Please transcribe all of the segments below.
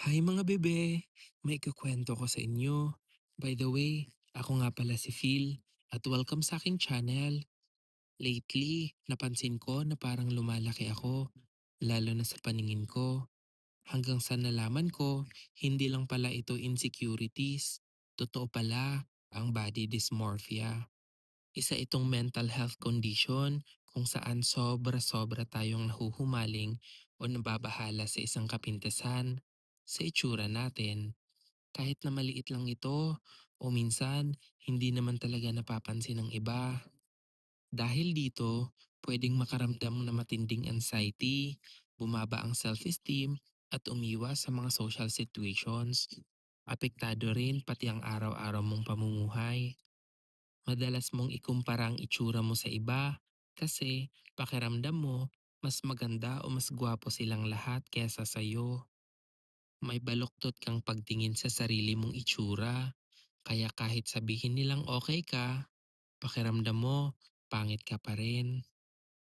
Hi mga bebe! May ikukwento ko sa inyo. By the way, ako nga pala si Phil at welcome sa aking channel. Lately, napansin ko na parang lumalaki ako, lalo na sa paningin ko. Hanggang sa nalaman ko, hindi lang pala ito insecurities. Totoo pala ang body dysmorphia. Isa itong mental health condition kung saan sobra-sobra tayong nahuhumaling o nababahala sa isang kapintasan sa itsura natin. Kahit na maliit lang ito o minsan hindi naman talaga napapansin ng iba. Dahil dito, pwedeng makaramdam na matinding anxiety, bumaba ang self-esteem at umiwas sa mga social situations. Apektado rin pati ang araw-araw mong pamumuhay. Madalas mong ikumpara ang itsura mo sa iba kasi pakiramdam mo mas maganda o mas gwapo silang lahat kesa sa'yo. May baluktot kang pagtingin sa sarili mong itsura, kaya kahit sabihin nilang okay ka, pakiramdam mo pangit ka pa rin.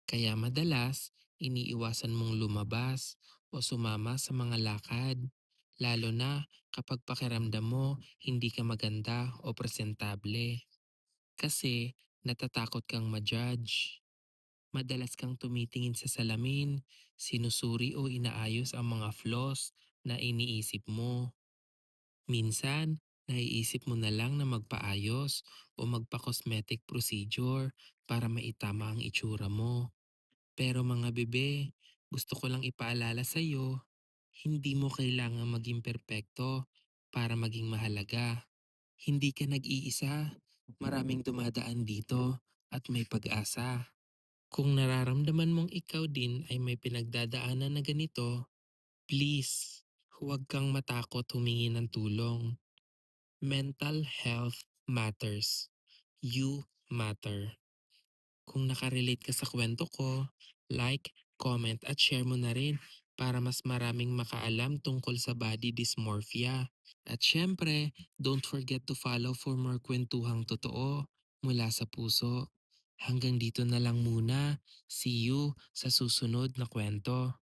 Kaya madalas iniiwasan mong lumabas o sumama sa mga lakad, lalo na kapag pakiramdam mo hindi ka maganda o presentable. Kasi natatakot kang ma-judge. Madalas kang tumitingin sa salamin, sinusuri o inaayos ang mga flaws na iniisip mo. Minsan, naiisip mo na lang na magpaayos o magpa-cosmetic procedure para maitama ang itsura mo. Pero mga bebe, gusto ko lang ipaalala sa'yo, hindi mo kailangan maging perpekto para maging mahalaga. Hindi ka nag-iisa. Maraming dumadaan dito at may pag-asa. Kung nararamdaman mong ikaw din ay may pinagdadaanan na ganito, please, huwag kang matakot humingi ng tulong. Mental health matters. You matter. Kung nakarelate ka sa kwento ko, like, comment at share mo na rin para mas maraming makaalam tungkol sa body dysmorphia. At syempre, don't forget to follow for more kwentuhang totoo mula sa puso. Hanggang dito na lang muna. See you sa susunod na kwento.